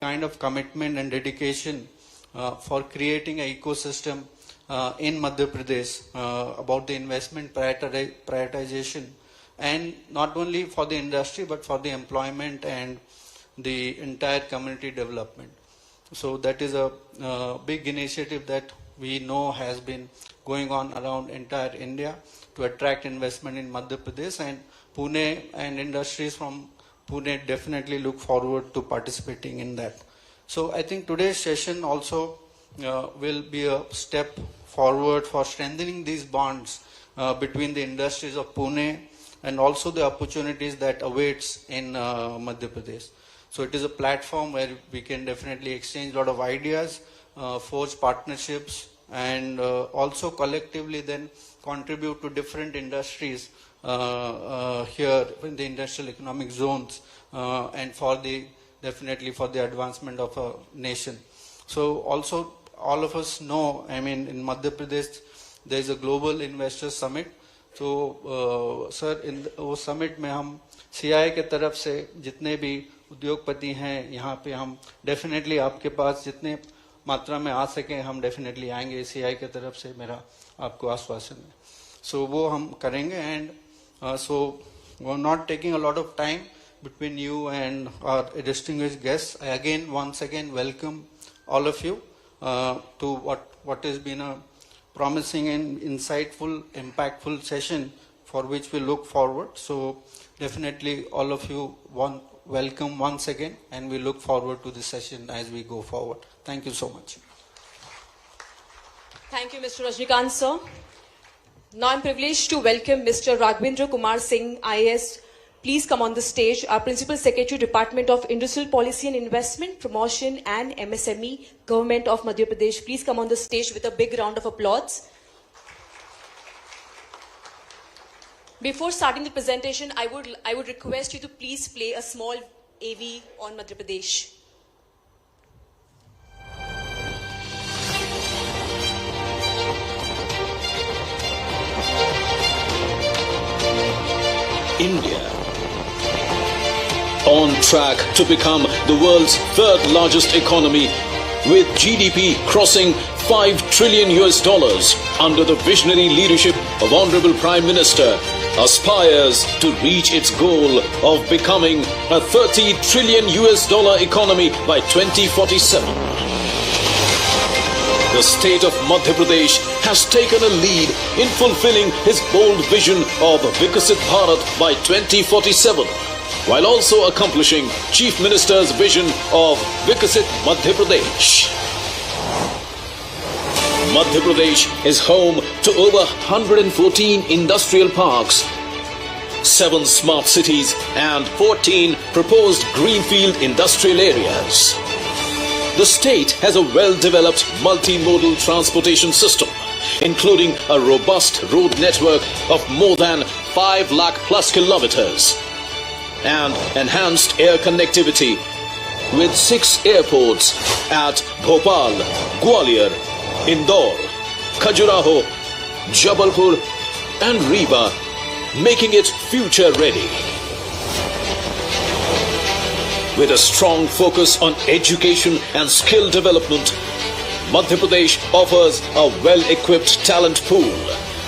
kind of commitment and dedication for creating an ecosystem in Madhya Pradesh about the investment prioritization, and not only for the industry but for the employment and the entire community development. So that is a big initiative that we know has been going on around entire India to attract investment in Madhya Pradesh, and Pune and industries from Pune definitely look forward to participating in that. So I think today's session also will be a step forward for strengthening these bonds between the industries of Pune and also the opportunities that awaits in Madhya Pradesh. So it is a platform where we can definitely exchange a lot of ideas, forge partnerships, and also collectively then contribute to different industries here in the industrial economic zones and for the definitely for the advancement of a nation. So also all of us know, I mean, in Madhya Pradesh there is a global investor summit. तो sir इन वो summit में हम CI के तरफ से जितने भी उद्योगपति हैं यहाँ पे हम डेफिनेटली आपके पास जितने मात्रा में आ सके हम डेफिनेटली आएंगे, सीआई के तरफ से मेरा आपको आश्वासन है. सो वो हम करेंगे and so we are not taking a lot of time between you and our distinguished guests. I again, once again, welcome all of you to what has been a promising and insightful, impactful session for which we look forward. So definitely all of you welcome once again, and we look forward to the session as we go forward. Thank you so much. Thank you, Mr. Rajnikant, sir. Now I'm privileged to welcome Mr. Raghvendra Kumar Singh, IAS. Please come on the stage. Our Principal Secretary, Department of Industrial Policy and Investment, Promotion and MSME, Government of Madhya Pradesh. Please come on the stage with a big round of applause. Before starting the presentation, I would request you to please play a small AV on Madhya Pradesh. India, on track to become the world's third largest economy, with GDP crossing $5 trillion under the visionary leadership of Honorable Prime Minister, aspires to reach its goal of becoming a $30 trillion economy by 2047. The state of Madhya Pradesh has taken a lead in fulfilling his bold vision of Vikasit Bharat by 2047, while also accomplishing Chief Minister's vision of Vikasit Madhya Pradesh. Madhya Pradesh is home to over 114 industrial parks, 7 smart cities and 14 proposed greenfield industrial areas. The state has a well-developed multimodal transportation system, including a robust road network of more than 5 lakh plus kilometers and enhanced air connectivity with 6 airports at Bhopal, Gwalior, Indore, Khajuraho, Jabalpur and Rewa, making it future ready. With a strong focus on education and skill development, Madhya Pradesh offers a well-equipped talent pool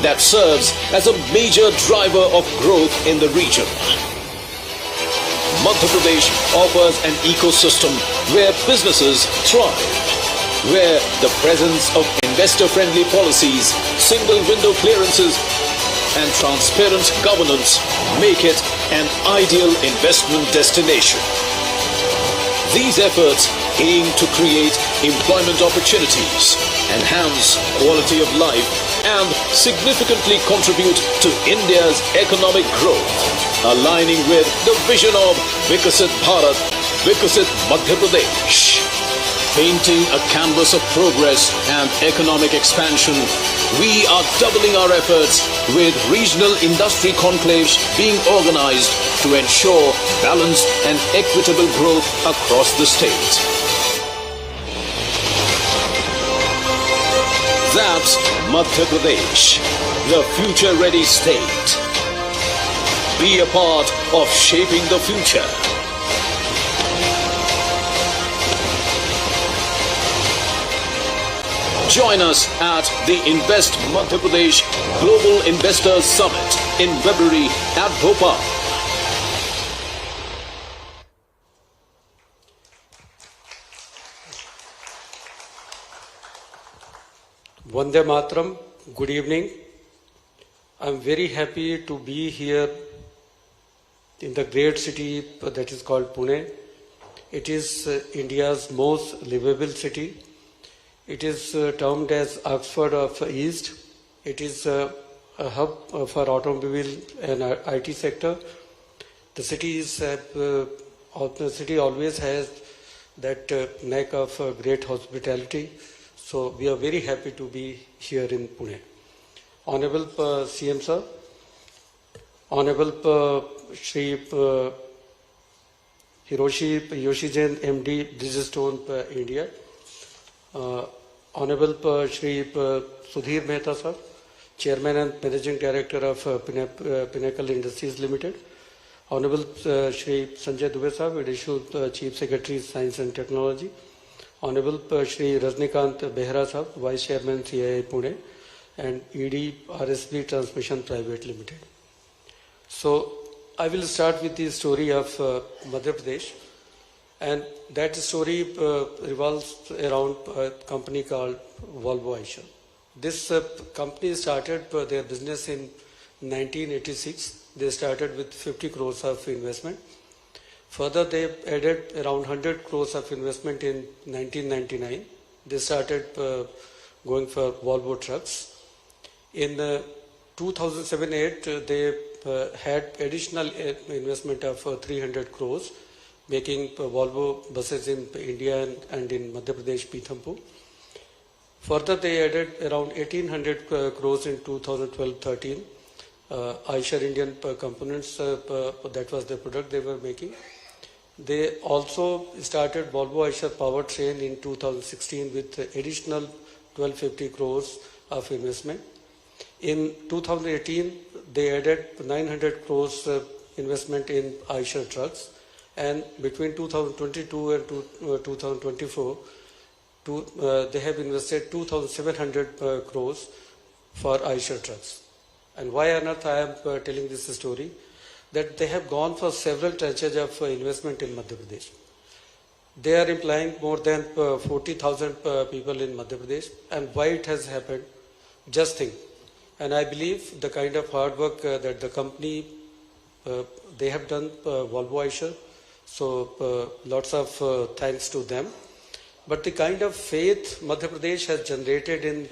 that serves as a major driver of growth in the region. Madhya Pradesh offers an ecosystem where businesses thrive, where the presence of investor-friendly policies, single window clearances and transparent governance make it an ideal investment destination. These efforts aim to create employment opportunities, enhance quality of life, and significantly contribute to India's economic growth, aligning with the vision of Vikasit Bharat, Vikasit Madhya Pradesh. Painting a canvas of progress and economic expansion, we are doubling our efforts with regional industry conclaves being organized to ensure balanced and equitable growth across the state. That's Madhya Pradesh, the future-ready state. Be a part of shaping the future. Join us at the Invest Madhya Pradesh Global Investors Summit in February at Bhopal. Vande Mataram, good evening. I am very happy to be here in the great city that is called Pune. It is India's most livable city. It is termed as Oxford of East. It is a hub for automobile and IT sector. The city always has that knack of great hospitality. So we are very happy to be here in Pune. Honorable CM Sir, Honorable Shri Hiroshi Yoshizen MD, Bridgestone India, Honorable Shri Sootrdhar Mehta Sir, Chairman and Managing Director of Pinnacle Industries Limited, Honorable Shri Sanjay Dubey Sir, Additional Chief Secretary Science and Technology, Honorable Shri Rajnikant Behra Sahab, Vice Chairman CII Pune, and ED RSB Transmission Private Limited. So I will start with the story of Madhya Pradesh, and that story revolves around a company called Volvo Eicher. This company started their business in 1986. They started with 50 crores of investment. Further, they added around 100 crores of investment in 1999. They started going for Volvo trucks. In 2007-8, they had additional investment of 300 crores, making Volvo buses in India and in Madhya Pradesh, Pithampur. Further, they added around 1800 crores in 2012-13. Eicher Indian components, that was the product they were making. They also started Volvo Eicher powertrain in 2016 with additional 1250 crores of investment. In 2018, they added 900 crores investment in Eicher trucks, and between 2022 and 2024, they have invested 2,700 crores for Eicher trucks. And why on earth I am telling this story? That they have gone for several tranches of investment in Madhya Pradesh. They are employing more than 40,000 people in Madhya Pradesh. And why it has happened? Just think. And I believe the kind of hard work that the company, they have done, Volvo Eicher, so lots of thanks to them. But the kind of faith Madhya Pradesh has generated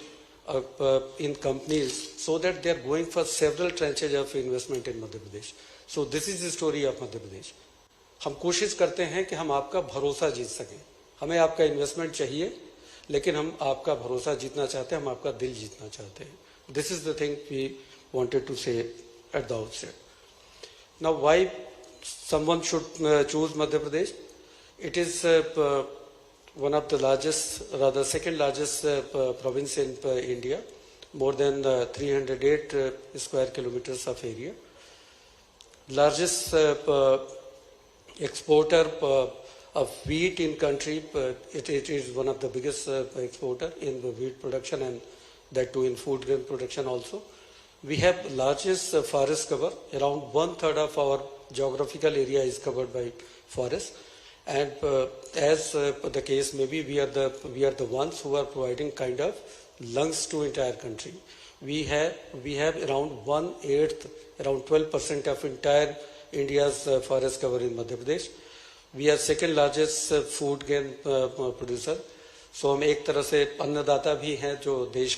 in companies, so that they are going for several tranches of investment in Madhya Pradesh. So this is the story of Madhya Pradesh. हम कोशिश करते हैं कि हम आपका भरोसा जीत सकें. हमें आपका इन्वेस्टमेंट चाहिए, लेकिन हम आपका भरोसा जीतना चाहते हैं, हम आपका दिल जीतना चाहते हैं. This is the thing we wanted to say at the outset. Now, why someone should choose Madhya Pradesh? It is one of the largest, rather second largest province in India, more than 308 square kilometers of area. Largest exporter of wheat in country. It is one of the biggest exporter in the wheat production, and that too in food grain production also. We have largest forest cover. Around 1/3 of our geographical area is covered by forest. And as the case may be, we are the ones who are providing kind of lungs to entire country. We have around 1/8, around 12% of entire India's forest cover in Madhya Pradesh. We are second largest food grain producer. So हम एक तरह से अन्नदाता भी हैं जो देश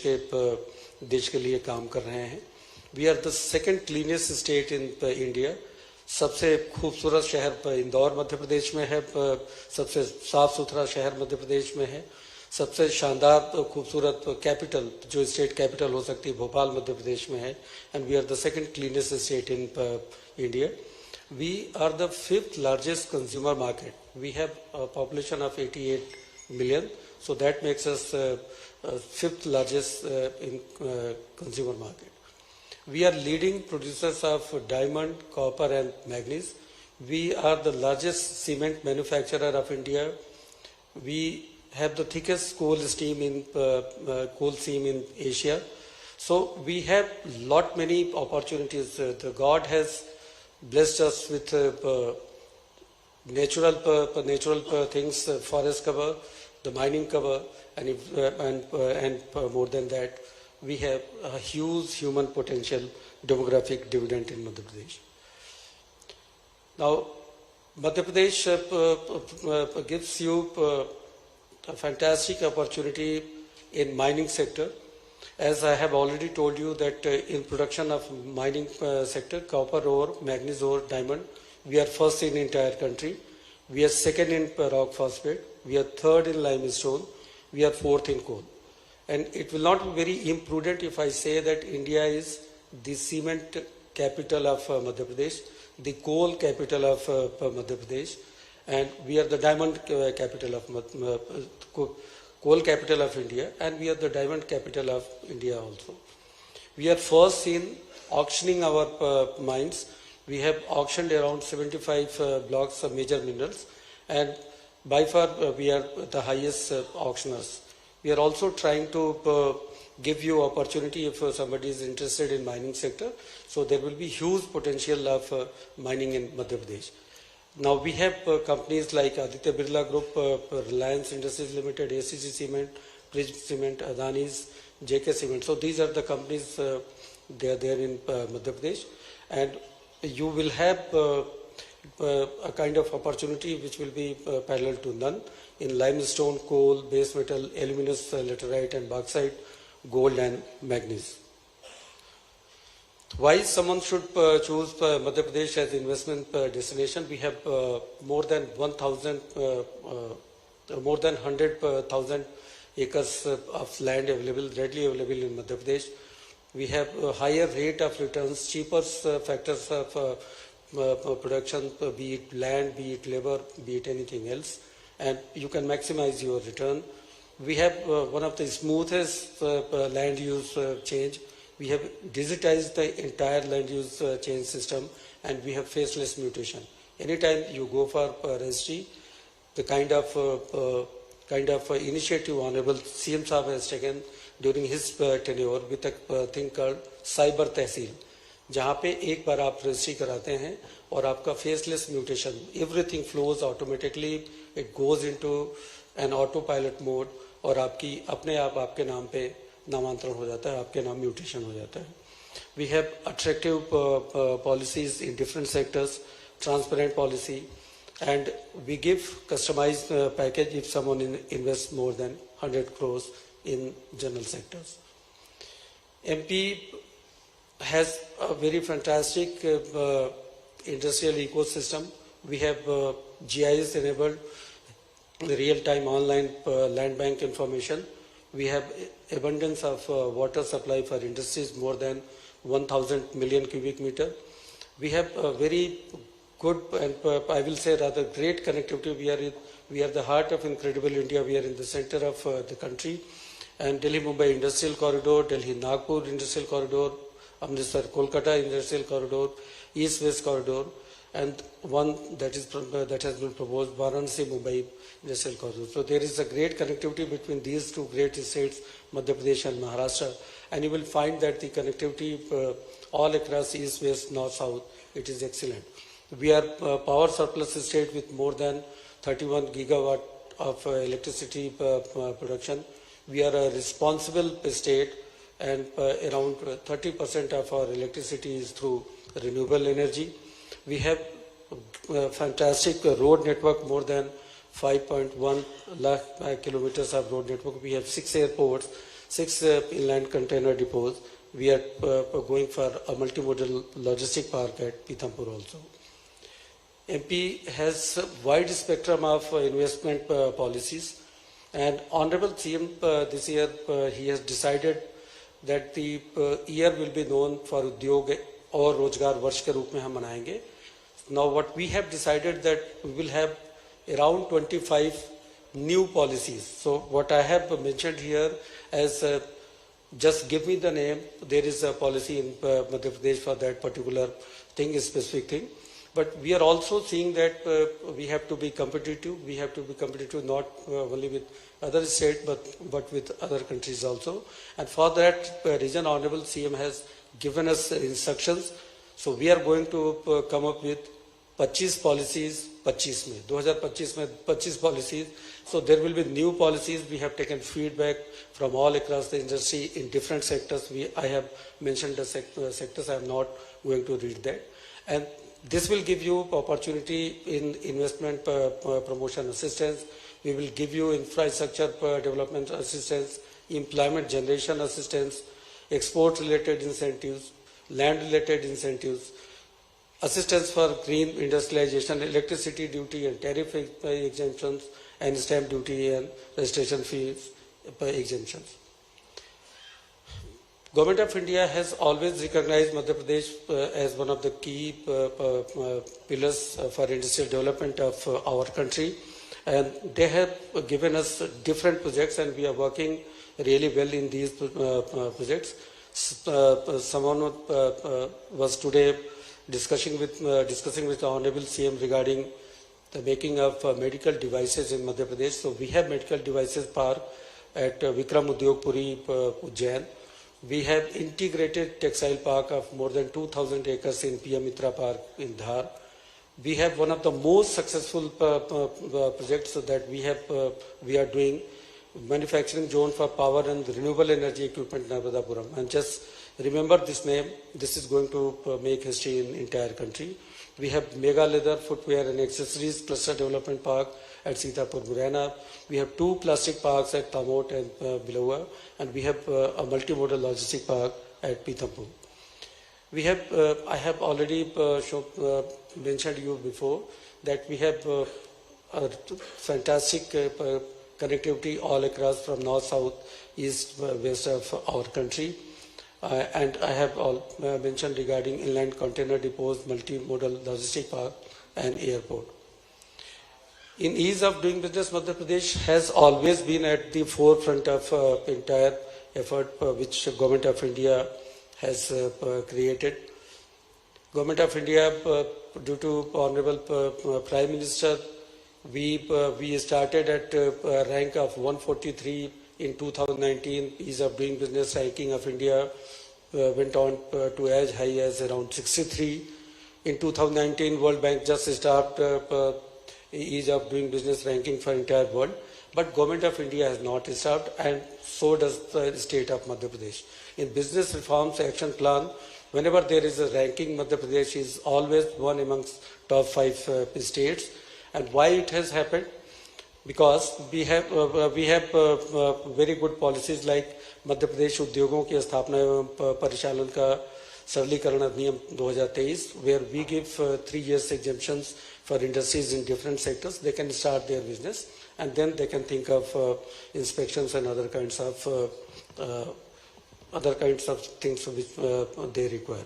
के लिए काम कर रहे हैं. We are the second cleanest state in India. सबसे खूबसूरत शहर इंदौर मध्य प्रदेश में है, सबसे साफ सुथरा शहर मध्य प्रदेश में है, सबसे शानदार खूबसूरत कैपिटल जो स्टेट कैपिटल हो सकती है भोपाल मध्य प्रदेश में है. And we are the second cleanest state in India. We are the 5th largest consumer market. We have a population of 88 million, so that makes us 5th largest in consumer market. We are leading producers of diamond, copper and manganese. We are the largest cement manufacturer of India. We have the thickest coal seam in Asia. So we have many opportunities. The God has blessed us with natural things, forest cover, the mining cover, and more than that, we have a huge human potential demographic dividend in Madhya Pradesh. Now, Madhya Pradesh gives you a fantastic opportunity in mining sector. As I have already told you that in production of mining sector, copper ore, manganese ore, diamond, we are first in entire country. We are second in rock phosphate. We are third in limestone. We are fourth in coal. And it will not be very imprudent if I say that India is the cement capital of Madhya Pradesh, the coal capital of Madhya Pradesh, and we are the diamond capital of coal capital of India, and we are the diamond capital of India also. We are first in auctioning our mines. We have auctioned around 75 blocks of major minerals, and by far we are the highest auctioners. We are also trying to give you opportunity if somebody is interested in mining sector. So there will be huge potential of mining in Madhya Pradesh. Now we have companies like Aditya Birla Group, Reliance Industries Limited, ACC Cement, Bridge Cement, Adani's, JK Cement. So these are the companies, they are there in Madhya Pradesh, and you will have a kind of opportunity which will be parallel to none in limestone, coal, base metal, aluminous, laterite and bauxite, gold and manganese. Why someone should choose Madhya Pradesh as investment destination? We have more than 100,000 acres of land available, readily available in Madhya Pradesh. We have a higher rate of returns, cheaper factors of production, be it land, be it labor, be it anything else, and you can maximize your return. We have one of the smoothest land use change. We have digitized the entire land use change system, and we have faceless mutation. Anytime you go for registry, the kind of initiative Honorable CM Saab has taken during his tenure with a thing called Cyber Tehsil, जहाँ पे एक बार आप registry कराते हैं और आपका faceless mutation, everything flows automatically, it goes into an auto pilot mode और आपकी अपने आप आपके नाम पे नामांतरण हो जाता है, आपके नाम म्यूटेशन हो जाता है. We have attractive policies in different sectors, transparent policy, and we give customized package if someone invests more than 100 crores in general sectors. MP has a very fantastic industrial ecosystem. We have GIS enabled real-time online land bank information. We have abundance of water supply for industries, more than 1,000 million cubic meter. We have a very good and I will say rather great connectivity. We are the heart of incredible India. We are in the center of the country. And Delhi-Mumbai Industrial Corridor, Delhi-Nagpur Industrial Corridor, Amritsar-Kolkata Industrial Corridor, East-West Corridor, and one that has been proposed, Varanasi-Mumbai Industrial Corridor. So there is a great connectivity between these two great states, Madhya Pradesh and Maharashtra. And you will find that the connectivity all across East, West, North, South, it is excellent. We are a power surplus state with more than 31 gigawatt of electricity production. We are a responsible state, and around 30% of our electricity is through renewable energy. We have a fantastic road network, more than 5.1 lakh kilometers of road network. We have 6 airports, 6 inland container depots. We are going for a multimodal logistic park at Pithampur also. MP has a wide spectrum of investment policies, and Honorable CM this year he has decided that the year will be known for Udyog और रोजगार वर्ष के रूप में हम मनाएंगे. Now what we have decided that we will have around 25 new policies. So what I have mentioned here as just give me the name. There is a policy in Madhya Pradesh for that particular thing, specific thing. But we are also seeing that we have to be competitive. We have to be competitive not only with other states but with other countries also. And for that reason, Honorable CM has given us instructions. So we are going to come up with 25 policies, 25 में 2025 में 25 policies. So there will be new policies. We have taken feedback from all across the industry in different sectors. I have mentioned the sectors. I am not going to read that. And this will give you opportunity in investment promotion assistance. We will give you infrastructure development assistance, employment generation assistance, export related incentives, land related incentives, assistance for green industrialization, electricity duty and tariff exemptions, and stamp duty and registration fees exemptions. Government of India has always recognized Madhya Pradesh as one of the key pillars for industrial development of our country, and they have given us different projects, and we are working really well in these projects. Someone was today discussing with the Honorable CM regarding the making of medical devices in Madhya Pradesh. So we have medical devices park at Vikram Udyog Puri, Ujjain. We have integrated textile park of more than 2,000 acres in PM Mitra Park in Dhar. We have one of the most successful projects that we are doing, manufacturing zone for power and renewable energy equipment in Narmadapuram. And just remember this name. This is going to make history in entire country. We have mega leather, footwear and accessories cluster development park at Sitapur, Murena. We have 2 plastic parks at Tamot and Bilaua, and we have a multimodal logistic park at Pithampur. We have, I have already mentioned you before that we have a fantastic connectivity all across from north, south, east, west of our country. And I have mentioned regarding inland container depots, multimodal logistic park and airport. In ease of doing business, Madhya Pradesh has always been at the forefront of entire effort which Government of India has created. Government of India, due to Honorable Prime Minister, we started at a rank of 143 in 2019. Ease of doing business ranking of India went on to as high as around 63. In 2019, World Bank just started ease of doing business ranking for entire world, but Government of India has not stopped, and so does the state of Madhya Pradesh. In business reforms action plan, whenever there is a ranking, Madhya Pradesh is always one amongst top 5 states. And why it has happened? Because we have very good policies like Madhya Pradesh उद्योगों की स्थापना एवं परिचालन का सरलीकरण अधिनियम 2023, where we give 3 years exemptions for industries in different sectors. They can start their business and then they can think of inspections and other kinds of things which they require.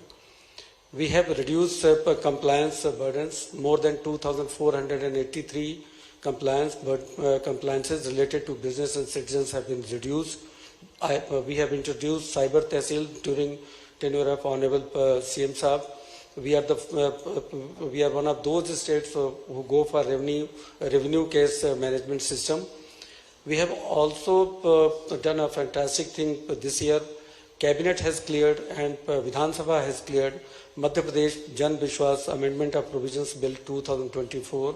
We have reduced compliance burdens. More than 2,483 compliances related to business and citizens have been reduced. We have introduced Cyber Tehsil during tenure of Honorable CM Saab. We are one of those states who go for revenue case management system. We have also done a fantastic thing this year. Cabinet has cleared and Vidhan Sabha has cleared Madhya Pradesh Jan Vishwas Amendment of Provisions Bill 2024,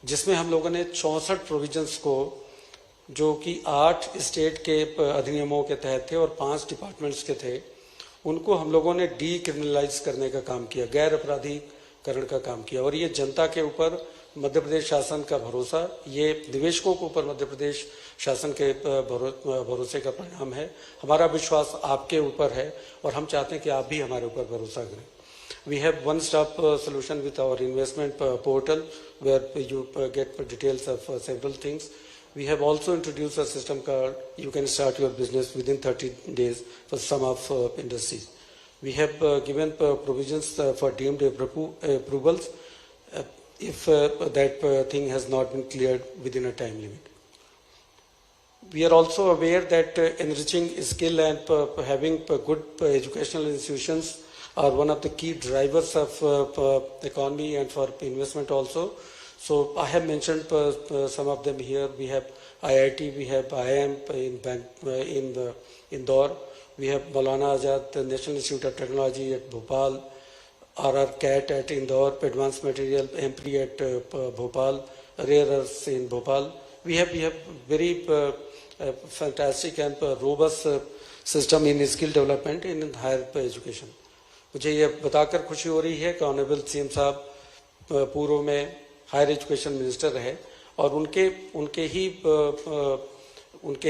जिसमें हम लोगों ने 64 provisions को जो कि 8 state के अधिनियमों के तहत थे और 5 डिपार्टमेंट्स के थे, उनको हम लोगों ने डीक्रिमिनलाइज करने का काम किया, गैर अपराधीकरण का काम किया. और ये जनता के ऊपर मध्य प्रदेश शासन का भरोसा, ये निवेशकों के ऊपर मध्य प्रदेश शासन के भरोसे का परिणाम है. हमारा विश्वास आपके ऊपर है और हम चाहते हैं कि आप भी हमारे ऊपर भरोसा करें. We have one-stop solution with our investment portal where you get details of several things. We have also introduced a system called you can start your business within 30 days for some of industries. We have given provisions for deemed approvals if that thing has not been cleared within a time limit. We are also aware that enriching skill and having good educational institutions are one of the key drivers of economy and for investment also. So I have mentioned some of them here. We have IIT, we have IIM in Indore, we have Maulana Azad, the National Institute of Technology at Bhopal, RRCAT at Indore, Advanced Material MP at Bhopal, Rare Earths in Bhopal. We have very fantastic and robust system in skill development in higher education. मुझे ये बताकर खुशी हो रही है कि honourable CM साहब पूर्व में हायर एजुकेशन मिनिस्टर रहे और उनके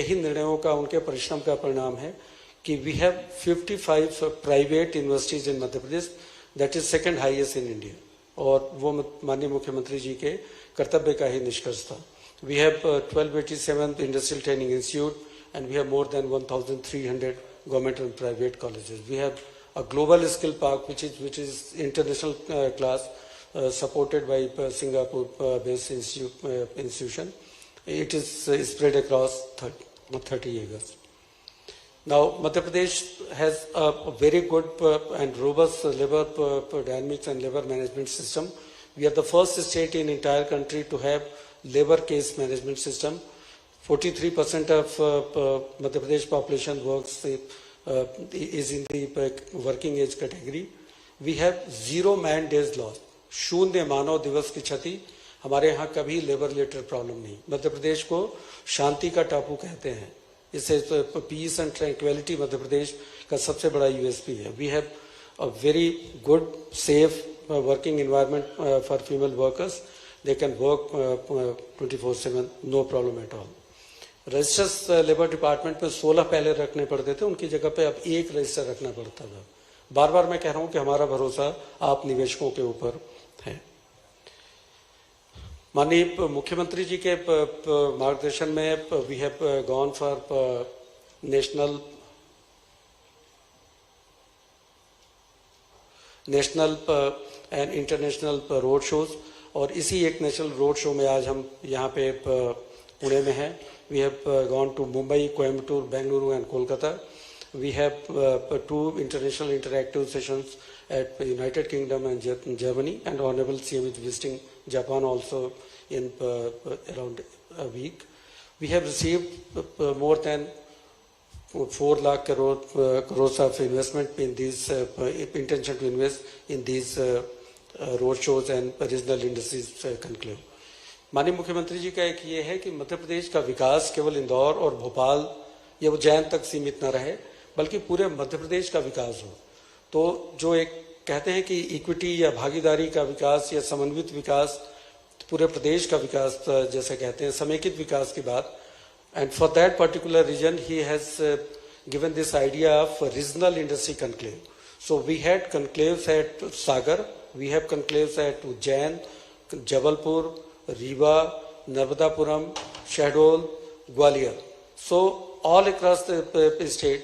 ही निर्णयों का, उनके परिश्रम का परिणाम है कि we have 55 private universities in Madhya Pradesh, that is second highest in India, और वो माननीय मुख्यमंत्री जी के कर्तव्य का ही निष्कर्ष था. We have 1287 industrial training institute and we have more than 1,300 government and private colleges. We have a global skill park which is international class, supported by Singapore based institution. It is spread across 30 acres. Now Madhya Pradesh has a very good and robust labor dynamics and labor management system. We are the first state in entire country to have labor case management system. 43% of Madhya Pradesh population works is in the working age category. We have 0 man days lost. शून्य मानव दिवस की क्षति. हमारे यहाँ कभी labour related problem नहीं. मध्य प्रदेश को शांति का टापू कहते हैं. इससे peace and tranquility Madhya Pradesh का सबसे बड़ा यूएसपी है. We have a very good safe working environment for female workers. They can work 24/7, no problem at all. Registers labour department में 16 पहले रखने पड़ते थे, उनकी जगह पे अब 1 रजिस्टर रखना पड़ता था. बार बार मैं कह रहा हूं कि हमारा भरोसा आप निवेशकों के ऊपर है. माननीय मुख्यमंत्री जी के मार्गदर्शन में we have gone for national and international road shows, और इसी एक नेशनल रोड शो में आज हम यहाँ पे पुणे में हैं. We have gone to Mumbai, Coimbatore, Bengaluru and Kolkata. We have 2 international interactive sessions at the United Kingdom and Germany, and Honorable CM is visiting Japan also in around a week. We have received more than 4 lakh crores of investment in these, intention to invest in these road shows and regional industries conclave. माननीय मुख्यमंत्री जी का एक ये है कि मध्य प्रदेश का विकास केवल इंदौर और भोपाल या उज्जैन तक सीमित न रहे, बल्कि पूरे मध्य प्रदेश का विकास हो. तो जो एक कहते हैं कि इक्विटी या भागीदारी का विकास या समन्वित विकास, पूरे प्रदेश का विकास जैसे कहते हैं, समेकित विकास की बात. And for that particular region he has given this idea of regional industry conclave. So we had conclaves at Sagar, we have conclaves at Ujjain, Jabalpur, Rewa, Narmadapuram, Shahdol, Gwalior. So all across the state,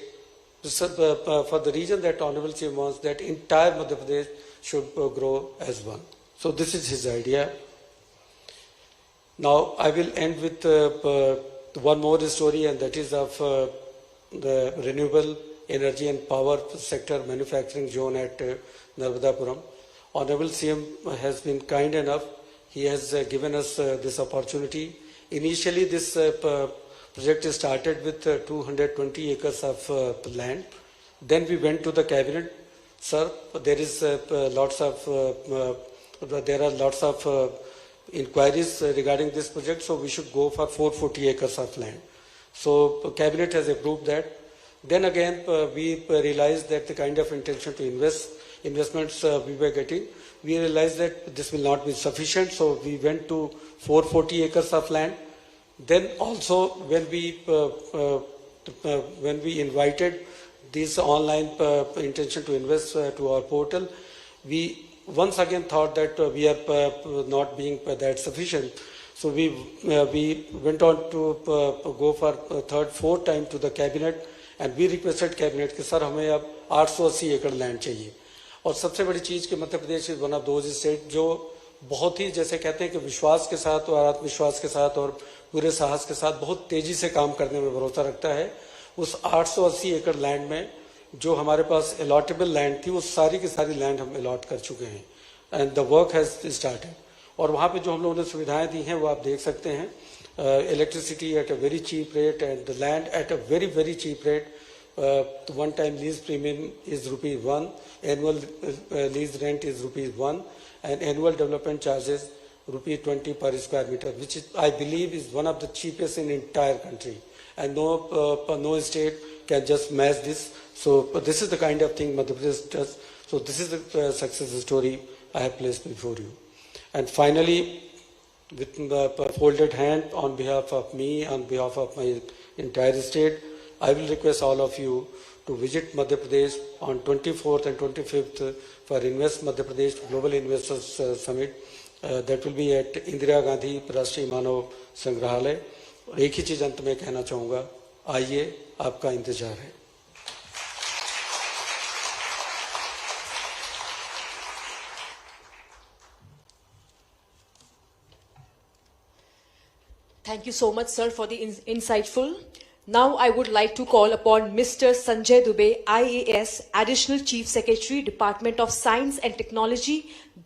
for the region that Honorable CM wants, that entire Madhya Pradesh should grow as one. So this is his idea. Now I will end with one more story, and that is of the renewable energy and power sector manufacturing zone at Narmadapuram. Honorable CM has been kind enough. He has given us this opportunity. Initially, this project started with 220 acres of land. Then we went to the cabinet. Sir, there are lots of inquiries regarding this project, so we should go for 440 acres of land. So cabinet has approved that. Then again, we realized that the kind of intention to investments we were getting, we realized that this will not be sufficient, so we went to 440 acres of land. Then also when we invited this online intention to invest to our portal, we once again thought that we are not being that sufficient. So we went on to go for third, fourth time to the cabinet, and we requested cabinet कि sir हमें अब 880 एकड़ land चाहिए. और सबसे बड़ी चीज़ कि Madhya Pradesh is one of those state जो बहुत ही जैसे कहते हैं कि विश्वास के साथ और आत्मविश्वास के साथ और पूरे साहस के साथ बहुत तेजी से काम करने में भरोसा रखता है. उस 880 एकड़ लैंड में जो हमारे पास अलॉटेबल लैंड थी वो सारी की सारी लैंड हम अलॉट कर चुके हैं and the work has started. और वहाँ पे जो हम लोगों ने सुविधाएं दी हैं वो आप देख सकते हैं, electricity at a very cheap rate and the land at a very very cheap rate. One time lease premium is ₹1, annual lease rent is ₹1 and annual development charges ₹20 per square meter, which is, I believe, is one of the cheapest in entire country, and no state can just match this. So this is the kind of thing Madhya Pradesh does. So this is the success story I have placed before you. And finally, with the folded hand, on behalf of me, on behalf of my entire state, I will request all of you to visit Madhya Pradesh on 24th and 25th for Invest Madhya Pradesh Global Investors Summit. That will be at Indira Gandhi राष्ट्रीय मानव संग्रहालय। और एक ही चीज अंत में कहना चाहूँगा, आइए, आपका इंतजार है। Thank you so much, sir, for the insightful. Now I would like to call upon Mr. Sanjay Dubey, IAS, Additional Chief Secretary, Department of Science and Technology,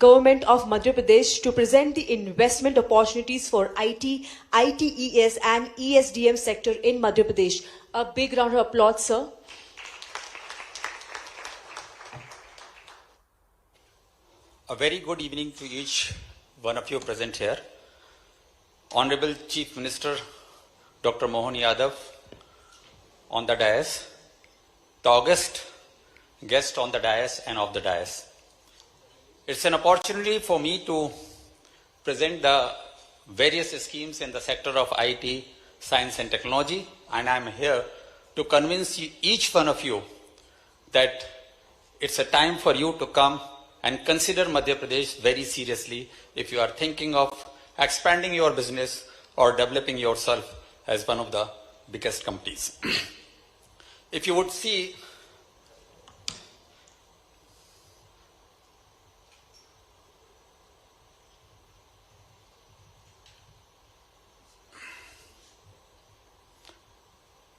Government of Madhya Pradesh, to present the investment opportunities for IT, ITES and ESDM sector in Madhya Pradesh. A big round of applause, sir. A very good evening to each one of you present here. Honorable Chief Minister Dr. Mohanyadav on the dais, the august guest on the dais and off the dais. It's an opportunity for me to present the various schemes in the sector of IT, science and technology, and I'm here to convince each one of you that it's a time for you to come and consider Madhya Pradesh very seriously if you are thinking of expanding your business or developing yourself as one of the biggest companies. If you would see,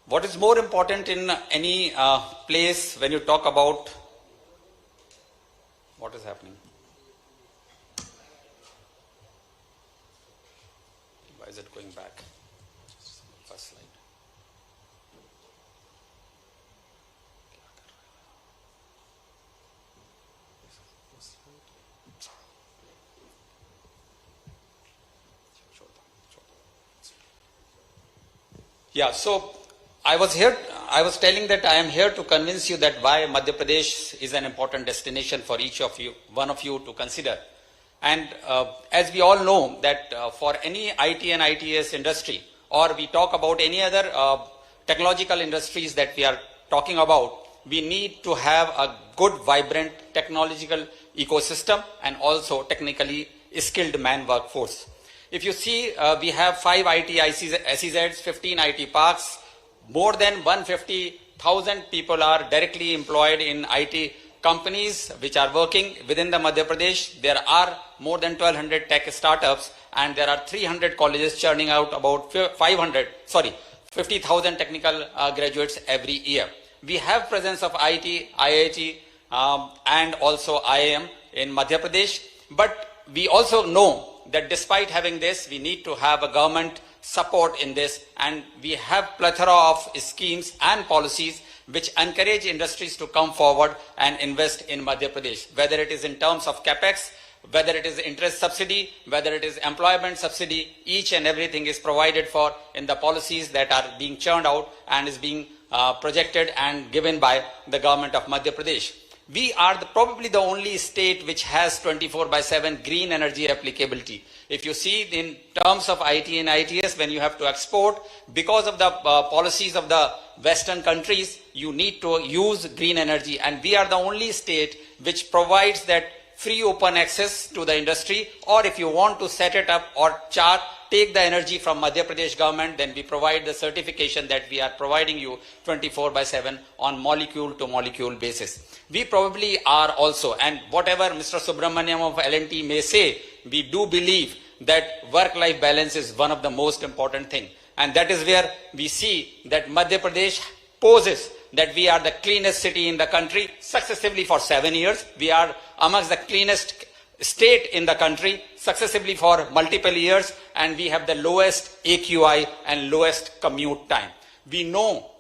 what is more important in any place when you talk about what is happening? Why is it going back? First slide. Yeah, so I was telling that I am here to convince you that why Madhya Pradesh is an important destination for each of you, one of you to consider. And as we all know that for any IT and ITS industry, or we talk about any other technological industries that we are talking about, we need to have a good, vibrant technological ecosystem and also technically skilled man workforce. If you see, we have 5 IT SEZs, 15 IT parks, more than 150,000 people are directly employed in IT companies which are working within the Madhya Pradesh. There are more than 1,200 tech startups and there are 300 colleges churning out about 50,000 technical graduates every year. We have presence of IT, IIT and also IIM in Madhya Pradesh, but we also know that despite having this, we need to have a government support in this, and we have plethora of schemes and policies which encourage industries to come forward and invest in Madhya Pradesh, whether it is in terms of capex, whether it is interest subsidy, whether it is employment subsidy, each and everything is provided for in the policies that are being churned out and is being projected and given by the government of Madhya Pradesh. We are probably the only state which has 24/7 green energy applicability. If you see in terms of IT and ITS, when you have to export, because of the policies of the Western countries, you need to use green energy. And we are the only state which provides that free open access to the industry, or if you want to set it up or take the energy from Madhya Pradesh government, then we provide the certification that we are providing you 24/7 on molecule to molecule basis. We probably are also, and whatever Mr. Subramaniam of L&T may say, we do believe that work-life balance is one of the most important thing. And that is where we see that Madhya Pradesh poses that we are the cleanest city in the country successively for 7 years. We are amongst the cleanest state in the country successively for multiple years, and we have the lowest AQI and lowest commute time. We know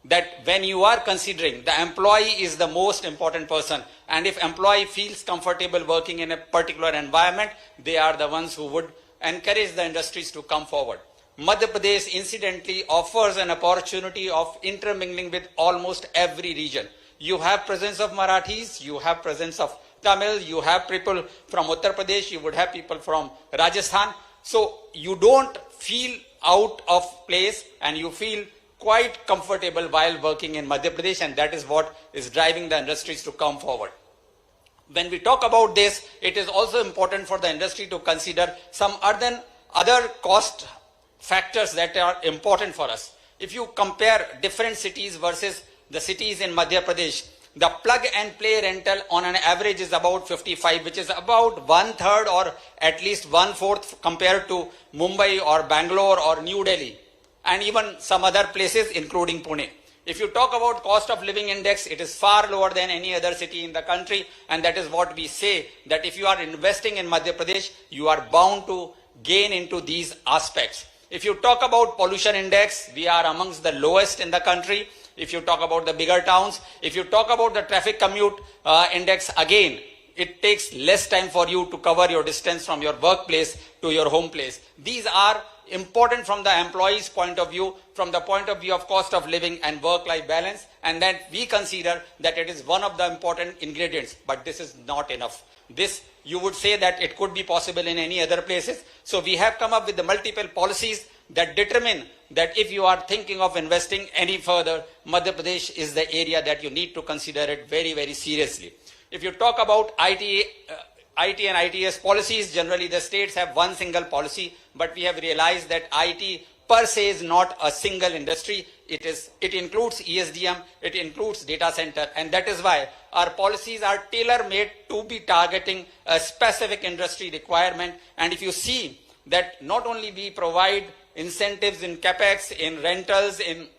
that when you are considering the employee is the most important person, and if employee feels comfortable working in a particular environment, they are the ones who would encourage the industries to come forward. Madhya Pradesh incidentally offers an opportunity of intermingling with almost every region. You have presence of Marathis, you have presence of Tamil, you have people from Uttar Pradesh, you would have people from Rajasthan. So you don't feel out of place and you feel quite comfortable while working in Madhya Pradesh, and that is what is driving the industries to come forward. When we talk about this, it is also important for the industry to consider some other cost factors that are important for us. If you compare different cities versus the cities in Madhya Pradesh, the plug and play rental on an average is about 55, which is about 1/3 or at least 1/4 compared to Mumbai or Bangalore or New Delhi, and even some other places including Pune. If you talk about cost of living index, it is far lower than any other city in the country, and that is what we say, that if you are investing in Madhya Pradesh, you are bound to gain into these aspects. If you talk about pollution index, we are amongst the lowest in the country. If you talk about the bigger towns, if you talk about the traffic commute index, again, it takes less time for you to cover your distance from your workplace to your home place. These are important from the employee's point of view, from the point of view of cost of living and work-life balance, and that we consider that it is one of the important ingredients, but this is not enough. This, you would say that it could be possible in any other places. So we have come up with the multiple policies that determine that if you are thinking of investing any further, Madhya Pradesh is the area that you need to consider it very, very seriously. If you talk about IT and ITS policies, generally the states have one single policy, but we have realized that IT per se is not a single industry. It includes ESDM, it includes data center, and that is why our policies are tailor-made to be targeting a specific industry requirement. And if you see that not only we provide incentives in capex, in rentals, in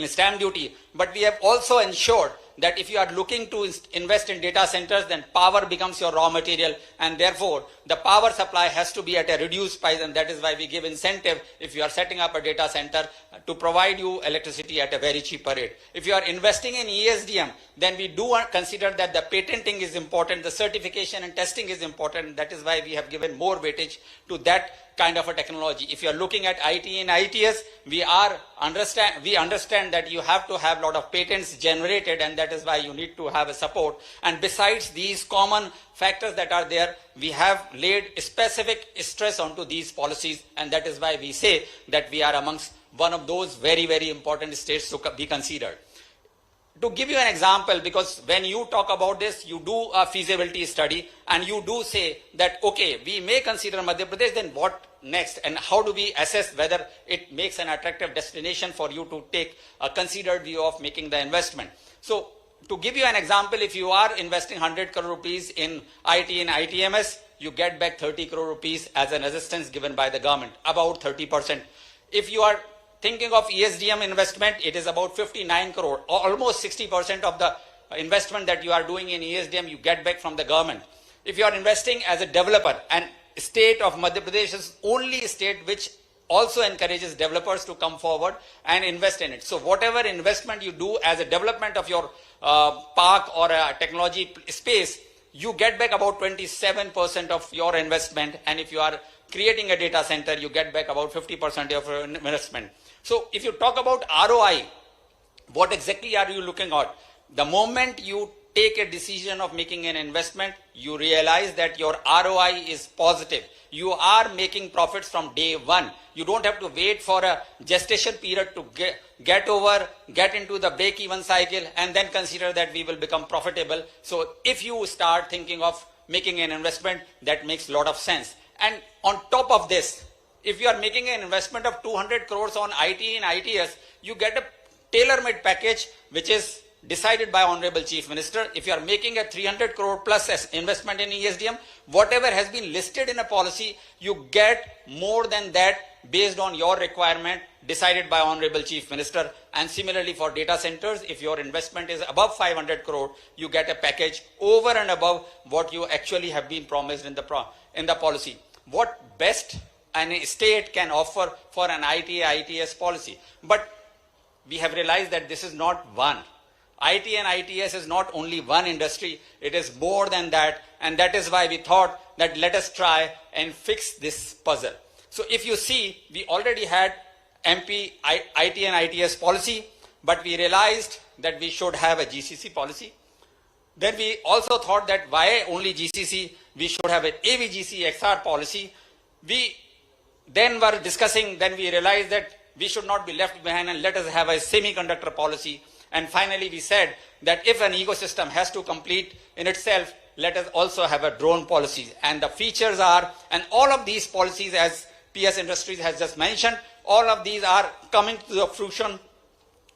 stamp duty, but we have also ensured that if you are looking to invest in data centers, then power becomes your raw material, and therefore the power supply has to be at a reduced price, and that is why we give incentive if you are setting up a data center to provide you electricity at a very cheaper rate. If you are investing in ESDM, then we do consider that the patenting is important, the certification and testing is important. That is why we have given more weightage to that kind of a technology. If you are looking at IT and ITS, we understand that you have to have a lot of patents generated, and that is why you need to have a support. And besides these common factors that are there, we have laid specific stress onto these policies, and that is why we say that we are amongst one of those very, very important states to be considered. To give you an example, because when you talk about this, you do a feasibility study and you do say that, okay, we may consider Madhya Pradesh, then what next? And how do we assess whether it makes an attractive destination for you to take a considered view of making the investment? So to give you an example, if you are investing 100 crore rupees in IT and ITMS, you get back 30 crore rupees as an assistance given by the government, about 30%. If you are thinking of ESDM investment, it is about 59 crore, almost 60% of the investment that you are doing in ESDM, you get back from the government. If you are investing as a developer, and state of Madhya Pradesh is only state which also encourages developers to come forward and invest in it. So whatever investment you do as a development of your park or a technology space, you get back about 27% of your investment. And if you are creating a data center, you get back about 50% of your investment. So if you talk about ROI, what exactly are you looking at? The moment you take a decision of making an investment, you realize that your ROI is positive. You are making profits from day one. You don't have to wait for a gestation period to get into the break-even cycle and then consider that we will become profitable. So if you start thinking of making an investment, that makes a lot of sense. And on top of this, if you are making an investment of 200 crores on IT and ITS, you get a tailor-made package which is decided by Honorable Chief Minister. If you are making a 300 crore plus investment in ESDM, whatever has been listed in a policy, you get more than that based on your requirement decided by Honorable Chief Minister. And similarly for data centers, if your investment is above 500 crore, you get a package over and above what you actually have been promised in the policy. What best an state can offer for an ITS policy? But we have realized that this is not one. IT and ITS is not only one industry, it is more than that, and that is why we thought that let us try and fix this puzzle. So if you see, we already had IT and ITS policy, but we realized that we should have a GCC policy. Then we also thought that why only GCC, we should have an AVGC XR policy. We then were discussing, then we realized that we should not be left behind and let us have a semiconductor policy. And finally we said that if an ecosystem has to complete in itself, let us also have a drone policy. And the features are, and all of these policies, as PS Industries has just mentioned, all of these are coming to the fruition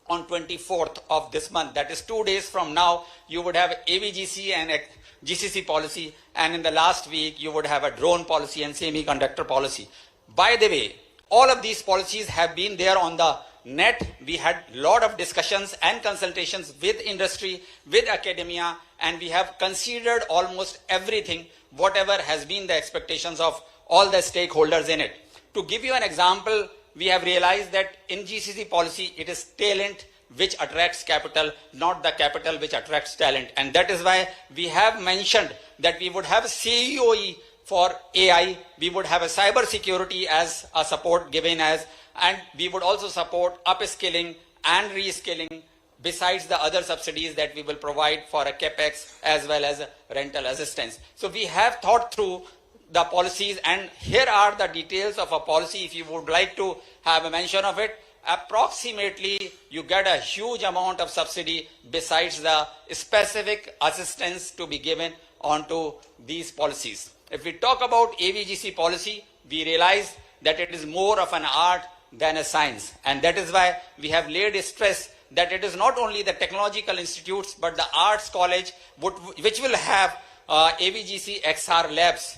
on 24th of this month. That is 2 days from now, you would have AVGC and a GCC policy. And in the last week, you would have a drone policy and semiconductor policy. By the way, all of these policies have been there on the net. We had a lot of discussions and consultations with industry, with academia, and we have considered almost everything, whatever has been the expectations of all the stakeholders in it. To give you an example, we have realized that in GCC policy, it is talent which attracts capital, not the capital which attracts talent. And that is why we have mentioned that we would have COE for AI, we would have a cyber security as a support given as, and we would also support upskilling and reskilling besides the other subsidies that we will provide for a capex as well as a rental assistance. So we have thought through the policies, and here are the details of a policy if you would like to have a mention of it. Approximately you get a huge amount of subsidy besides the specific assistance to be given onto these policies. If we talk about AVGC policy, we realize that it is more of an art than a science, and that is why we have laid stress that it is not only the technological institutes but the arts college which will have AVGC XR labs.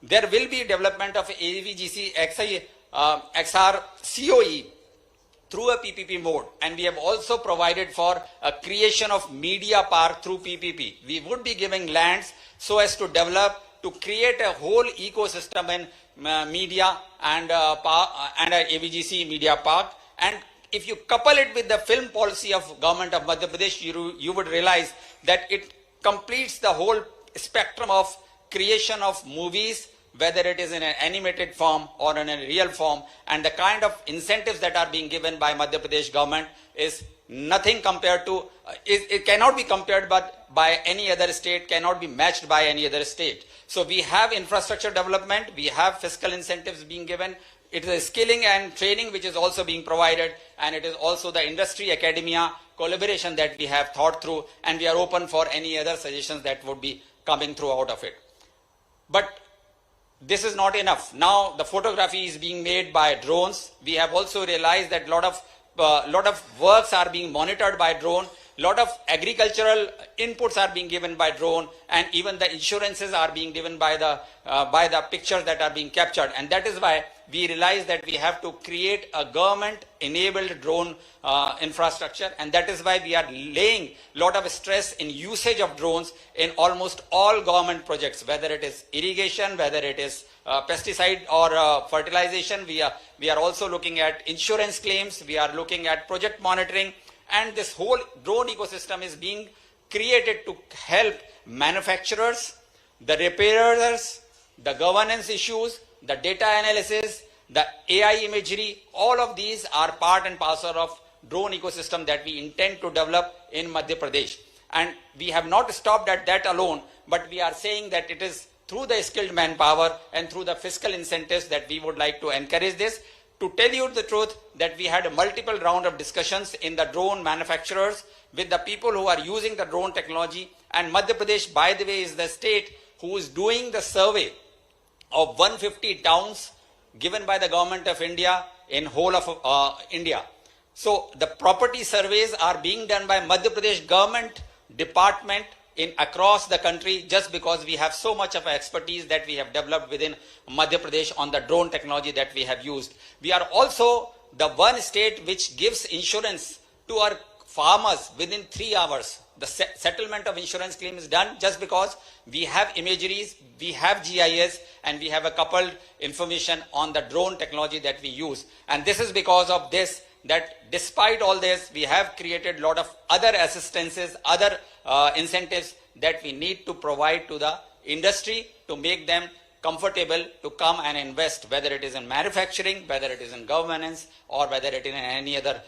There will be development of AVGC XR COE through a PPP mode, and we have also provided for a creation of media park through PPP. We would be giving lands so as to develop, to create a whole ecosystem in media and a AVGC media park. And if you couple it with the film policy of government of Madhya Pradesh, you would realize that it completes the whole spectrum of creation of movies, whether it is in an animated form or in a real form, and the kind of incentives that are being given by Madhya Pradesh government is nothing compared to, it cannot be compared by any other state, cannot be matched by any other state. So we have infrastructure development, we have fiscal incentives being given, it is a skilling and training which is also being provided, and it is also the industry academia collaboration that we have thought through, and we are open for any other suggestions that would be coming through out of it. But this is not enough. Now the photography is being made by drones. We have also realized that lot of works are being monitored by drone. Lot of agricultural inputs are being given by drone, and even the insurances are being given by the pictures that are being captured. And that is why we realize that we have to create a government-enabled drone infrastructure, and that is why we are laying a lot of stress in usage of drones in almost all government projects, whether it is irrigation, whether it is pesticide or fertilization. We are also looking at insurance claims, we are looking at project monitoring, and this whole drone ecosystem is being created to help manufacturers, the repairers, the governance issues, the data analysis, the AI imagery. All of these are part and parcel of drone ecosystem that we intend to develop in Madhya Pradesh. And we have not stopped at that alone, but we are saying that it is through the skilled manpower and through the fiscal incentives that we would like to encourage this. To tell you the truth, that we had a multiple round of discussions in the drone manufacturers with the people who are using the drone technology. And Madhya Pradesh, by the way, is the state who is doing the survey of 150 towns given by the government of India in whole of India. So the property surveys are being done by Madhya Pradesh government department in across the country, just because we have so much of expertise that we have developed within Madhya Pradesh on the drone technology that we have used. We are also the one state which gives insurance to our farmers within 3 hours. The settlement of insurance claim is done just because we have imageries, we have GIS, and we have a coupled information on the drone technology that we use. And this is because of this, that despite all this, we have created a lot of other assistances, other incentives that we need to provide to the industry to make them comfortable to come and invest, whether it is in manufacturing, whether it is in governance, or whether it is in any other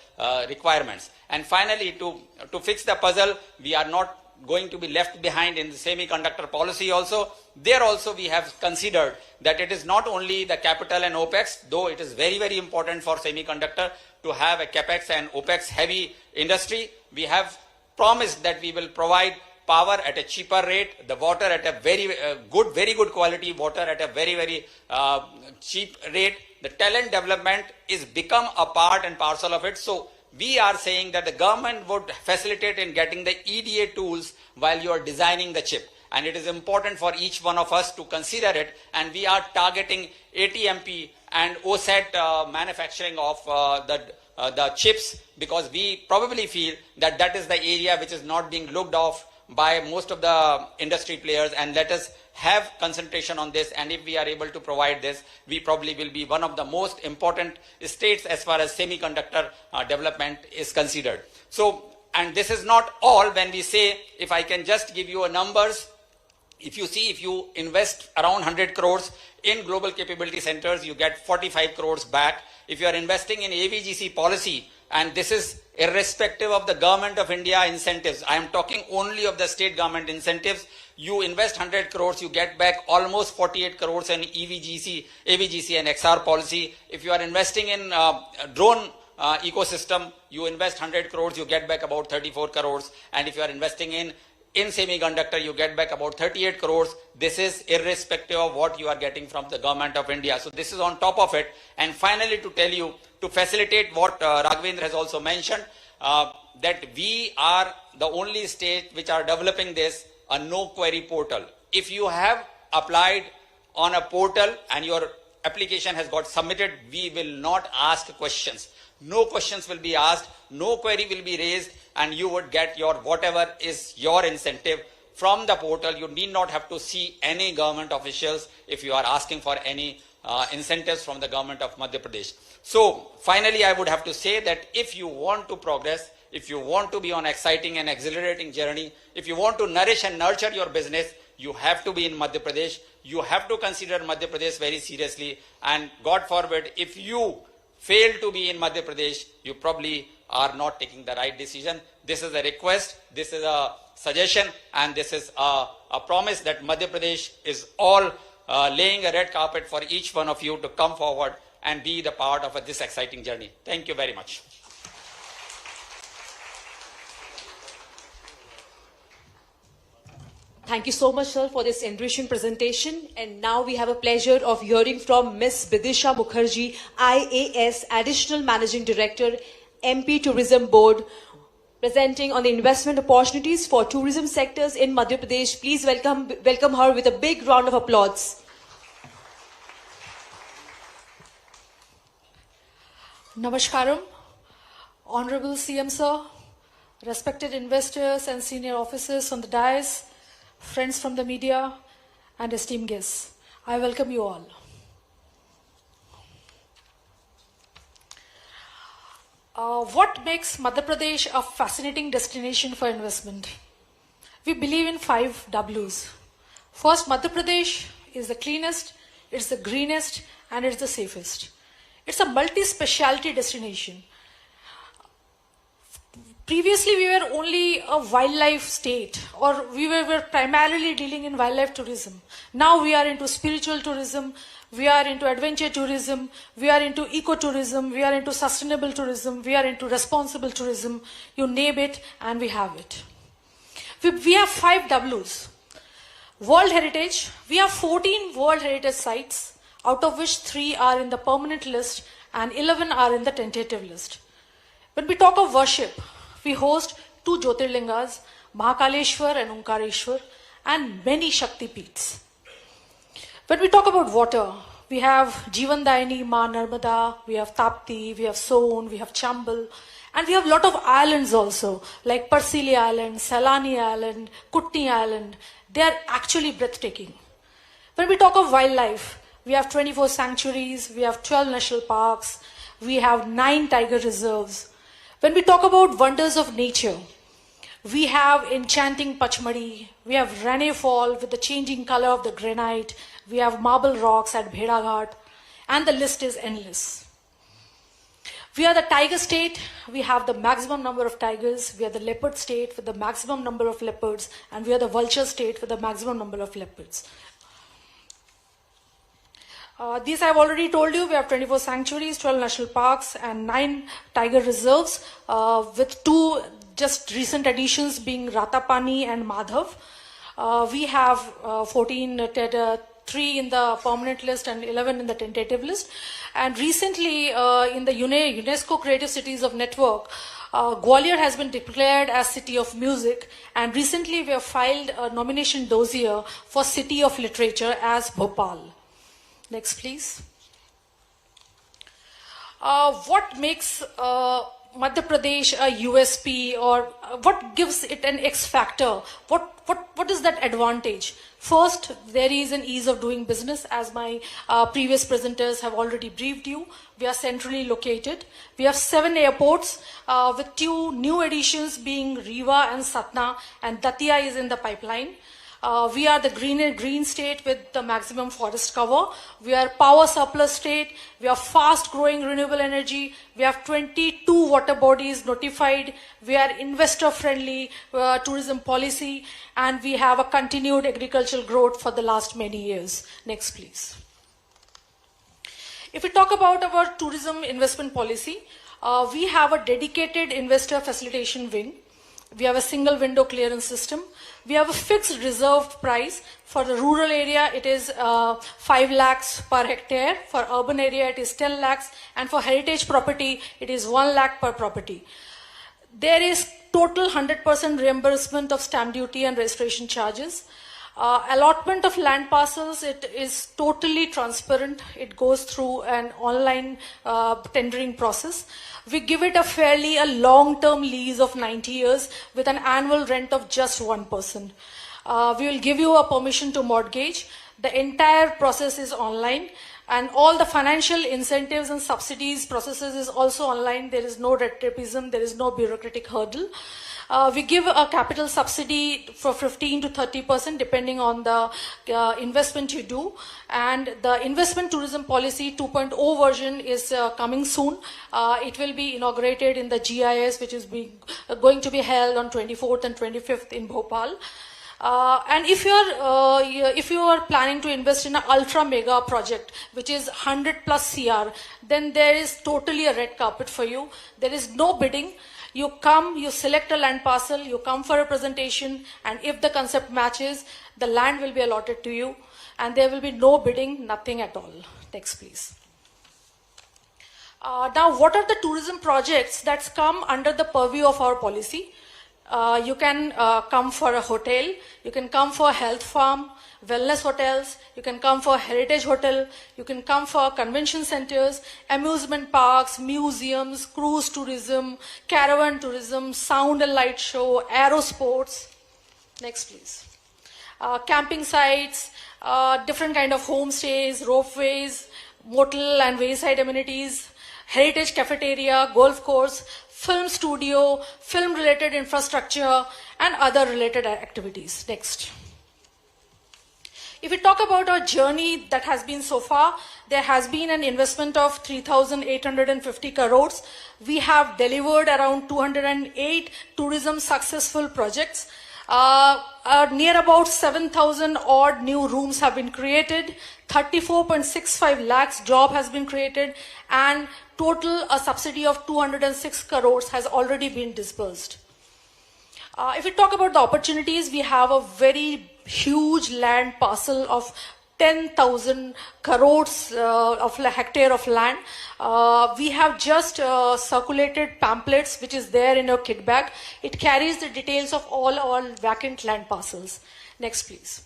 requirements. And finally, to fix the puzzle, we are not going to be left behind in the semiconductor policy also. There also we have considered that it is not only the capital and OPEX, though it is very, very important for semiconductor to have a CAPEX and OPEX heavy industry. We have promised that we will provide power at a cheaper rate, the water at a very good quality water at a very, very cheap rate. The talent development is become a part and parcel of it. So we are saying that the government would facilitate in getting the EDA tools while you are designing the chip. And it is important for each one of us to consider it. And we are targeting ATMP and OSAT manufacturing of the chips, because we probably feel that that is the area which is not being looked off by most of the industry players, and let us have concentration on this. And if we are able to provide this, we probably will be one of the most important states as far as semiconductor development is considered. So, and this is not all. When we say, if I can just give you a numbers, if you see, if you invest around 100 crores in global capability centers, you get 45 crores back. If you are investing in AVGC policy, and this is irrespective of the government of India incentives, I am talking only of the state government incentives, you invest 100 crores, you get back almost 48 crores in AVGC and XR policy. If you are investing in drone ecosystem, you invest 100 crores, you get back about 34 crores. And if you are investing in semiconductor, you get back about 38 crores. This is irrespective of what you are getting from the government of India. So this is on top of it. And finally, to tell you, to facilitate what Raghavendra has also mentioned, that we are the only state which are developing this, a no query portal. If you have applied on a portal and your application has got submitted, we will not ask questions. No questions will be asked, no query will be raised, and you would get your whatever is your incentive from the portal. You need not have to see any government officials if you are asking for any incentives from the government of Madhya Pradesh. So finally, I would have to say that if you want to progress, if you want to be on exciting and exhilarating journey, if you want to nourish and nurture your business, you have to be in Madhya Pradesh. You have to consider Madhya Pradesh very seriously. And God forbid, if you fail to be in Madhya Pradesh, you probably are not taking the right decision. This is a request, this is a suggestion, and this is a promise that Madhya Pradesh is all laying a red carpet for each one of you to come forward and be the part of this exciting journey. Thank you very much. Thank you so much, sir, for this enriching presentation. And now we have a pleasure of hearing from Ms. Vidisha Mukherjee, IAS, Additional Managing Director, MP Tourism Board, presenting on the investment opportunities for tourism sectors in Madhya Pradesh. Please welcome her with a big round of applause. Namaskaram, Honorable CM Sir, respected investors and senior officers on the dais, friends from the media, and esteemed guests. I welcome you all. What makes Madhya Pradesh a fascinating destination for investment? We believe in 5 W's. First, Madhya Pradesh is the cleanest, it's the greenest, and it's the safest. It's a multi-speciality destination. Previously, we were only a wildlife state, or we were primarily dealing in wildlife tourism. Now we are into spiritual tourism, we are into adventure tourism, we are into ecotourism, we are into sustainable tourism, we are into responsible tourism. You name it, and we have it. We have 5 W's. World Heritage, we have 14 World Heritage sites, out of which 3 are in the permanent list and 11 are in the tentative list. When we talk of worship, we host 2 Jyotirlingas, Mahakaleshwar and Omkareshwar, and many Shakti Peeths. When we talk about water, We have Jeevandayani, Ma Narmada, we have Tapti, we have Son, we have Chambal, and we have a lot of islands also, like Parsili Island, Salani Island, Kutni Island. They are actually breathtaking. When we talk of wildlife, we have 24 sanctuaries, we have 12 national parks, we have 9 tiger reserves. When we talk about wonders of nature, we have enchanting Pachmadi, we have Rane Fall with the changing color of the granite, we have marble rocks at Bheda Ghat, and the list is endless. We are the tiger state, we have the maximum number of tigers, we are the leopard state with the maximum number of leopards, and we are the vulture state with the maximum number of leopards. These I've already told you. We have 24 sanctuaries, 12 national parks, and 9 tiger reserves, with 2 just recent additions being Ratapani and Madhav. We have 3 in the permanent list and 11 in the tentative list. And recently, in the UNESCO Creative Cities of Network, Gwalior has been declared as City of Music, and recently we have filed a nomination dossier for City of Literature as Bhopal. Next, please. What makes Madhya Pradesh a USP, or what gives it an X factor? What is that advantage? First, there is an ease of doing business, as my previous presenters have already briefed you. We are centrally located. We have 7 airports, with 2 new additions being Rewa and Satna, and Datia is in the pipeline. We are the green state with the maximum forest cover. We are power surplus state. We are fast growing renewable energy. We have 22 water bodies notified. We are investor friendly tourism policy, and we have a continued agricultural growth for the last many years. Next, please. If we talk about our tourism investment policy, we have a dedicated investor facilitation wing. We have a single window clearance system. We have a fixed reserved price. For the rural area, it is 5 lakhs per hectare. For urban area, it is 10 lakhs. And for heritage property, it is 1 lakh per property. There is total 100% reimbursement of stamp duty and registration charges. Allotment of land parcels, it is totally transparent. It goes through an online tendering process. We give it a long-term lease of 90 years with an annual rent of just 1%. We will give you a permission to mortgage. The entire process is online, and all the financial incentives and subsidies processes is also online. There is no red tapeism, there is no bureaucratic hurdle. We give a capital subsidy for 15 to 30% depending on the investment you do. And the investment tourism policy 2.0 version is coming soon. It will be inaugurated in the GIS, which is going to be held on 24th and 25th in Bhopal. And if you are planning to invest in an ultra mega project, which is 100 plus CR, then there is totally a red carpet for you. There is no bidding. You come, you select a land parcel, you come for a presentation, and if the concept matches, the land will be allotted to you, and there will be no bidding, nothing at all. Next, please. Now, what are the tourism projects that's come under the purview of our policy? You can come for a hotel, you can come for a health farm, wellness hotels, you can come for a heritage hotel, you can come for convention centers, amusement parks, museums, cruise tourism, caravan tourism, sound and light show, aero sports. Next, please. Camping sites, different kind of homestays, ropeways, motel and wayside amenities, heritage cafeteria, golf course, film studio, film related infrastructure, and other related activities. Next. If we talk about our journey that has been so far, there has been an investment of 3,850 crores. We have delivered around 208 tourism successful projects. Near about 7,000 odd new rooms have been created. 34.65 lakhs job has been created, and total a subsidy of 206 crores has already been disbursed. If we talk about the opportunities, we have a very huge land parcel of 10,000 crores of hectare of land. We have just circulated pamphlets, which is there in your kit bag. It carries the details of all our vacant land parcels. Next, please.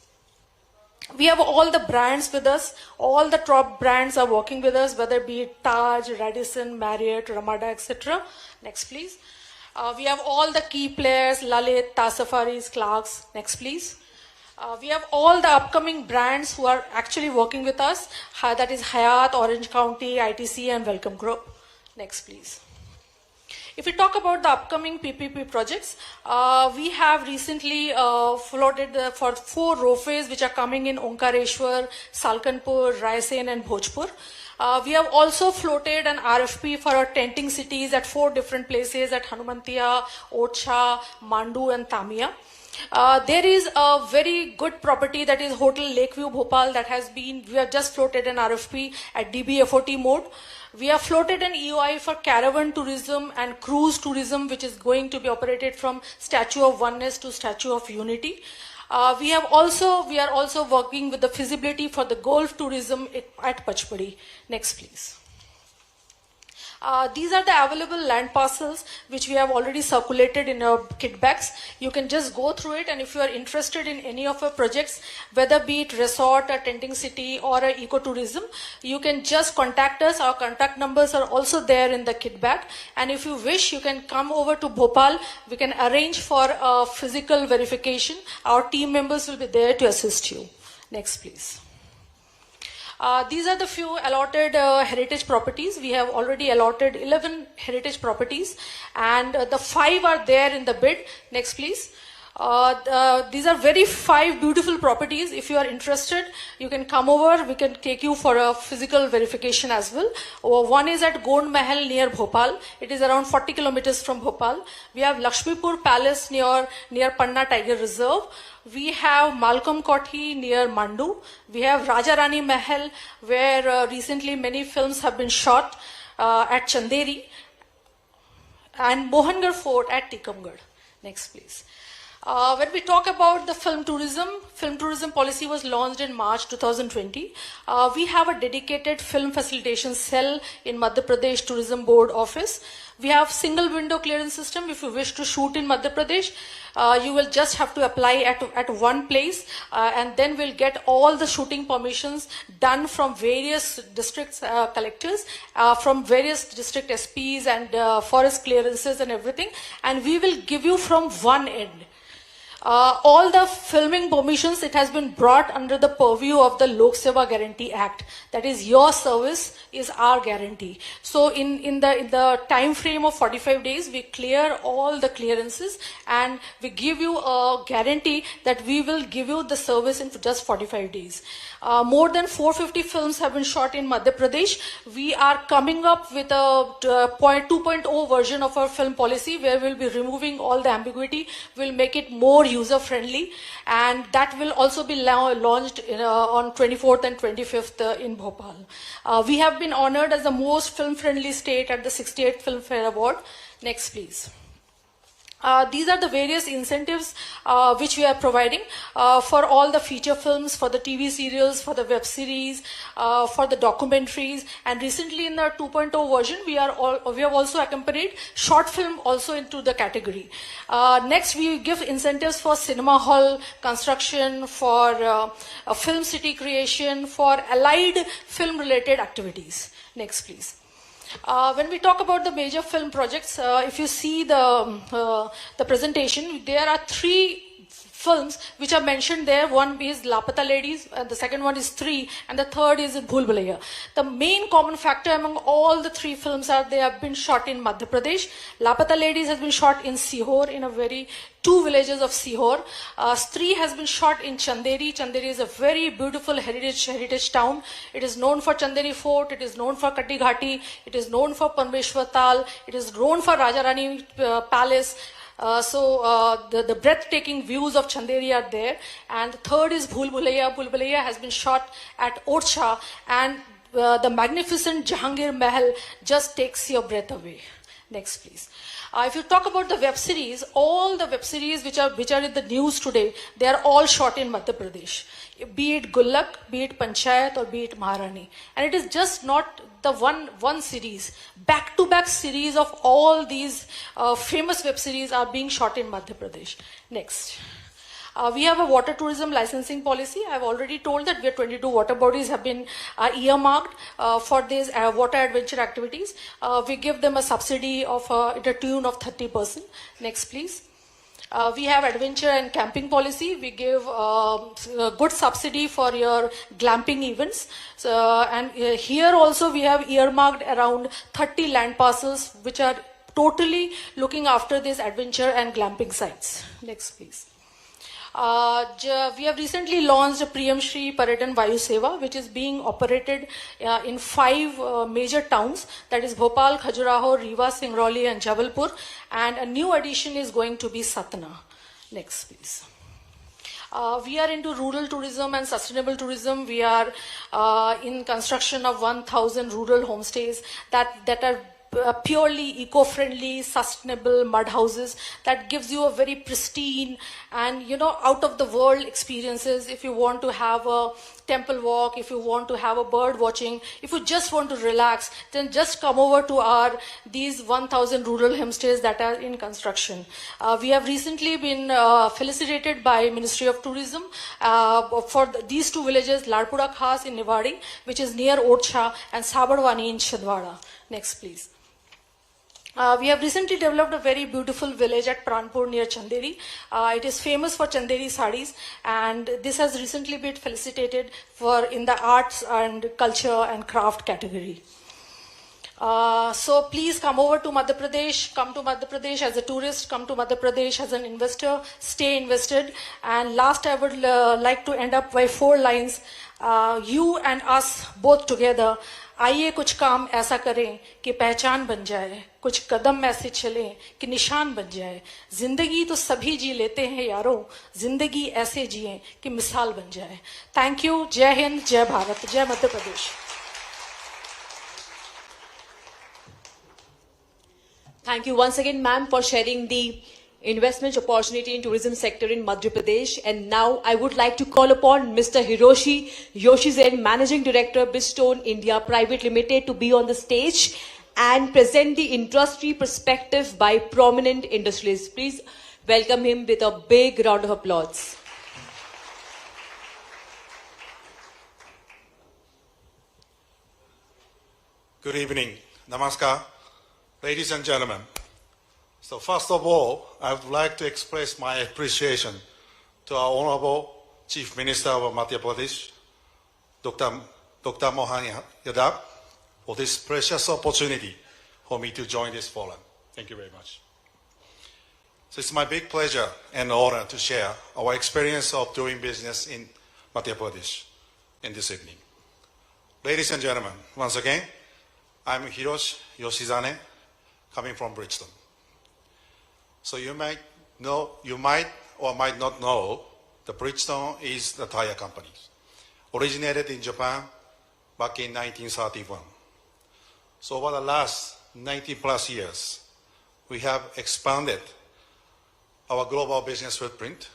We have all the brands with us. All the top brands are working with us, whether it be Taj, Radisson, Marriott, Ramada, etc. Next, please. We have all the key players, Lalit, Taj Safaris, Clarks. Next, please. We have all the upcoming brands who are actually working with us. That is Hyatt, Orange County, ITC, and Welcome Group. Next, please. If we talk about the upcoming PPP projects, we have recently floated for 4 ropeways which are coming in Omkareshwar, Salkanpur, Raisen, and Bhojpur. We have also floated an RFP for our tenting cities at 4 different places at Hanumantia, Ocha, Mandu, and Tamia. There is a very good property, that is Hotel Lakeview Bhopal, we have just floated an RFP at DBFOT mode. We have floated an EOI for caravan tourism and cruise tourism, which is going to be operated from Statue of Oneness to Statue of Unity. We are also working with the feasibility for the golf tourism at Pachpadi. Next, please. These are the available land parcels which we have already circulated in our kit bags. You can just go through it, and if you are interested in any of our projects, whether be it resort, a tenting city, or a ecotourism, you can just contact us. Our contact numbers are also there in the kit bag. And if you wish, you can come over to Bhopal. We can arrange for a physical verification. Our team members will be there to assist you. Next, please. These are the few allotted heritage properties. We have already allotted 11 heritage properties, and the 5 are there in the bid. Next, please. These are 5 beautiful properties. If you are interested, you can come over. We can take you for a physical verification as well. One is at Gond Mahal near Bhopal. It is around 40 kilometers from Bhopal. We have Lakshmipur Palace near Panna Tiger Reserve. We have Malcolm Kothi near Mandu. We have Raja Rani Mahal, where recently many films have been shot at Chanderi, and Mohangarh Fort at Tikamgarh. Next, please. When we talk about the film tourism policy was launched in March 2020. We have a dedicated film facilitation cell in Madhya Pradesh Tourism Board office. We have single window clearance system. If you wish to shoot in Madhya Pradesh, you will just have to apply at one place, and then we'll get all the shooting permissions done from various districts collectors, from various district SPs and forest clearances and everything, and we will give you from one end. All the filming permissions, it has been brought under the purview of the Lok Seva Guarantee Act. That is, your service is our guarantee. So in the time frame of 45 days, we clear all the clearances, and we give you a guarantee that we will give you the service in just 45 days. More than 450 films have been shot in Madhya Pradesh. We are coming up with a 2.0 version of our film policy, where we'll be removing all the ambiguity. We'll make it more user-friendly, and that will also be launched on 24th and 25th in Bhopal. We have been honored as the most film-friendly state at the 68th Filmfare Award. Next, please. These are the various incentives which we are providing for all the feature films, for the TV serials, for the web series, for the documentaries, and recently in the 2.0 version, we have also accompanied short film also into the category. Next, we give incentives for cinema hall construction, for film city creation, for allied film-related activities. Next, please. When we talk about the major film projects, if you see the presentation, there are 3 films which are mentioned there. One is Lapata Ladies, and the second one is 3, and the third is Bhool Bhulaiya. The main common factor among all the 3 films are they have been shot in Madhya Pradesh. Lapata Ladies has been shot in Sihor, in 2 villages of Sihor. Stree has been shot in Chanderi. Chanderi is a very beautiful heritage town. It is known for Chanderi Fort. It is known for Katti Ghati. It is known for Parmeshwar Tal. It is known for Raja Rani Palace. The breathtaking views of Chanderi are there. And the third is Bhool Bhulaiya. Bhool Bhulaiya has been shot at Orcha, and the magnificent Jahangir Mahal just takes your breath away. Next, please. If you talk about the web series, all the web series which are in the news today, they are all shot in Madhya Pradesh. Be it Gullak, be it Panchayat, or be it Maharani. And it is just not the one series. Back-to-back series of all these famous web series are being shot in Madhya Pradesh. Next. We have a water tourism licensing policy. I've already told that 22 water bodies have been earmarked for these water adventure activities. We give them a subsidy of the tune of 30%. Next, please. We have adventure and camping policy. We give a good subsidy for your glamping events. And here also we have earmarked around 30 land parcels which are totally looking after these adventure and glamping sites. Next, please. We have recently launched a Priyam Shri Paradan Vayu Seva, which is being operated in 5 major towns, that is Bhopal, Khajuraho, Rewa, Singrauli and Jabalpur, and a new addition is going to be Satna. Next, please. We are into rural tourism and sustainable tourism. We are in construction of 1,000 rural homestays that are purely eco-friendly, sustainable mud houses that gives you a very pristine and, you know, out-of-the-world experiences. If you want to have a temple walk, if you want to have a bird watching, if you just want to relax, then just come over to these 1,000 rural homestays that are in construction. We have recently been felicitated by Ministry of Tourism for these 2 villages, Ladpura Khas in Niwadi, which is near Odsha, and Sabadwani in Chhindwara. Next, please. We have recently developed a very beautiful village at Pranpur near Chanderi. It is famous for Chanderi sarees, and this has recently been felicitated in the arts and culture and craft category. So please come over to Madhya Pradesh, come to Madhya Pradesh as a tourist, come to Madhya Pradesh as an investor, stay invested. And last, I would like to end up by 4 lines. You and us both together, आइए कुछ काम ऐसा करें कि पहचान बन जाए, कुछ कदम ऐसे चलें कि निशान बन जाए. जिंदगी तो सभी जी लेते हैं यारों, जिंदगी ऐसे जिएं कि मिसाल बन जाए. Thank you. जय हिंद, जय भारत, जय Madhya Pradesh. Thank you once again, ma'am, for sharing the investment opportunity in tourism sector in Madhya Pradesh. And now I would like to call upon Mr. Hiroshi Yoshizen, Managing Director, Bridgestone India Private Limited, to be on the stage and present the industry perspective by prominent industrialists. Please welcome him with a big round of applause. Good evening. Namaskar. Ladies and gentlemen. So first of all, I would like to express my appreciation to our Honorable Chief Minister of Madhya Pradesh, Dr. Mohanyadav, for this precious opportunity for me to join this forum. Thank you very much. So it's my big pleasure and honor to share our experience of doing business in Madhya Pradesh in this evening. Ladies and gentlemen, once again, I'm Hiroshi Yoshizane, coming from Bridgestone. So you might or might not know, the Bridgestone is the tire company. Originated in Japan back in 1931. So over the last 90 plus years, we have expanded our global business footprint.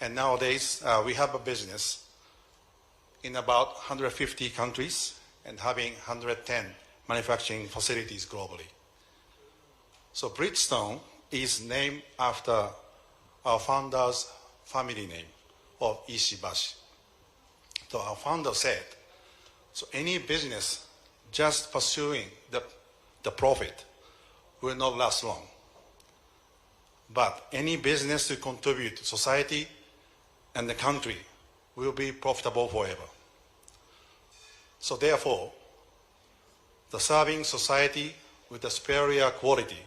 And nowadays, we have a business in about 150 countries and having 110 manufacturing facilities globally. So Bridgestone is named after our founder's family name of Ishibashi. So our founder said, so any business just pursuing the profit will not last long. But any business to contribute to society and the country will be profitable forever. So therefore, the serving society with a superior quality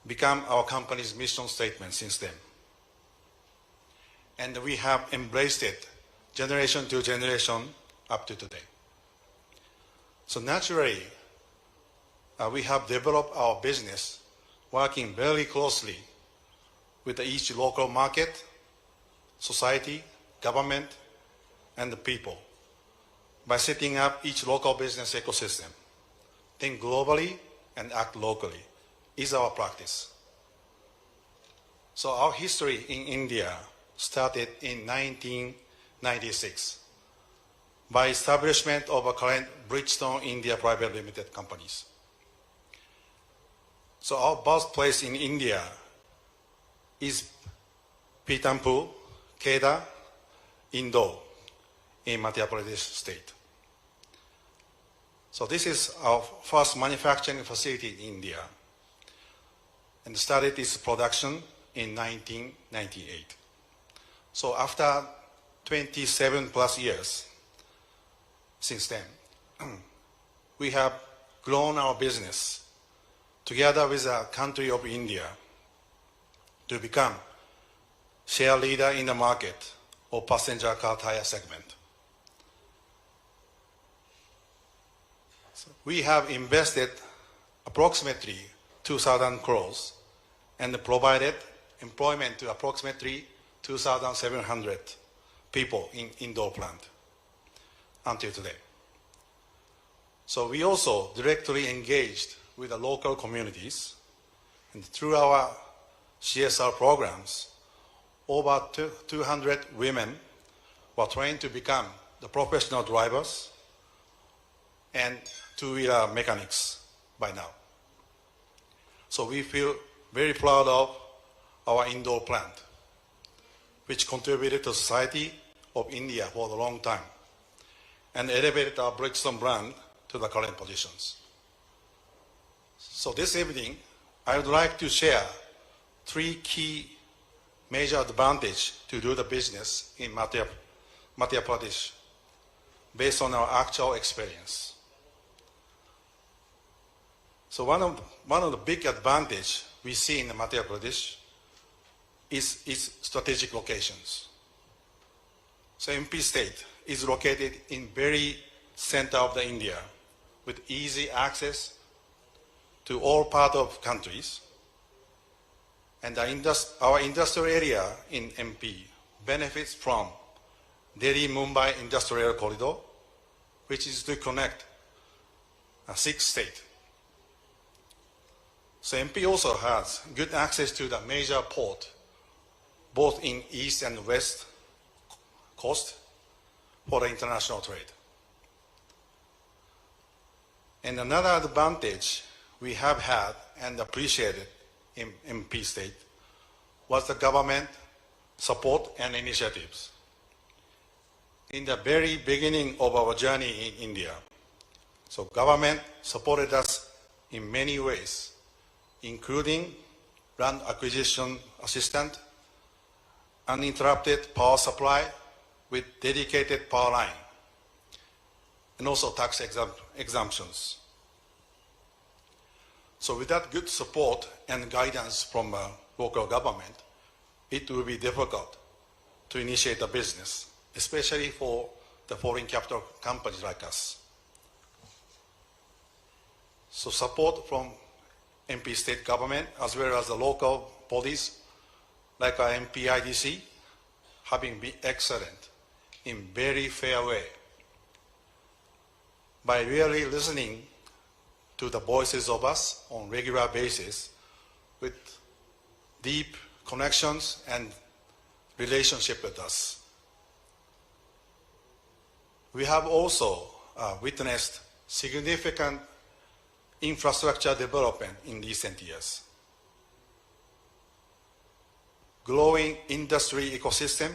become our company's mission statement since then. And we have embraced it generation to generation up to today. So naturally, we have developed our business working very closely with each local market, society, government, and the people by setting up each local business ecosystem. Think globally and act locally is our practice. So our history in India started in 1996 by establishment of a current Bridgestone India Private Limited companies. So our birthplace in India is Pithampur, Kheda, Indore in Madhya Pradesh state. So this is our first manufacturing facility in India, and started its production in 1998. So after 27 plus years since then, we have grown our business together with the country of India to become share leader in the market of passenger car tire segment. So we have invested approximately 2,000 crores and provided employment to approximately 2,700 people in Indore plant until today. So we also directly engaged with the local communities, and through our CSR programs, over 200 women were trained to become the professional drivers and two-wheeler mechanics by now. So we feel very proud of our Indore plant, which contributed to society of India for a long time and elevated our Bridgestone brand to the current positions. So this evening, I would like to share 3 key major advantages to do the business in Madhya Pradesh based on our actual experience. So one of the big advantages we see in Madhya Pradesh is its strategic locations. So MP state is located in very center of the India with easy access to all parts of countries. And our industrial area in MP benefits from Delhi-Mumbai Industrial Corridor, which is to connect 6 states. So MP also has good access to the major port, both in east and west coast for the international trade. And another advantage we have had and appreciated in MP state was the government support and initiatives. In the very beginning of our journey in India, so government supported us in many ways, including land acquisition assistance, uninterrupted power supply with dedicated power line, and also tax exemptions. So with that good support and guidance from local government, it will be difficult to initiate a business, especially for the foreign capital companies like us. So support from MP state government as well as the local bodies like our MPIDC having been excellent in very fair way. By really listening to the voices of us on regular basis with deep connections and relationship with us. We have also witnessed significant infrastructure development in recent years. Growing industry ecosystem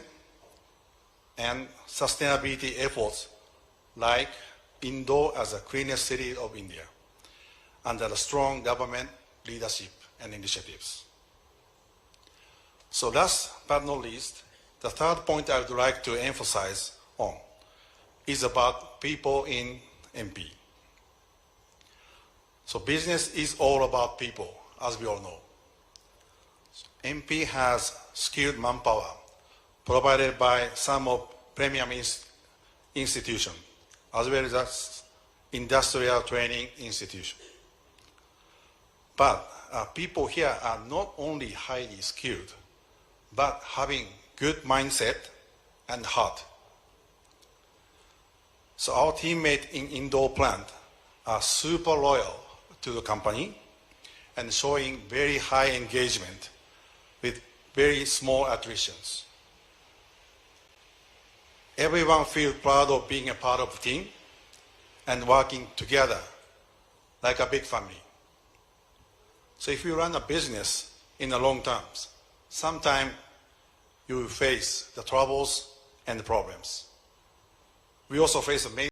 and sustainability efforts like Indore as the cleanest city of India under the strong government leadership and initiatives. So last but not least, the third point I would like to emphasize on is about people in MP. So business is all about people, as we all know. MP has skilled manpower provided by some of premium institutions, as well as industrial training institutions. But people here are not only highly skilled, but having good mindset and heart. So our teammates in Indore plant are super loyal to the company and showing very high engagement with very small attritions. Everyone feels proud of being a part of the team and working together like a big family. So if you run a business in the long term, sometimes you will face the troubles and the problems. We also face a major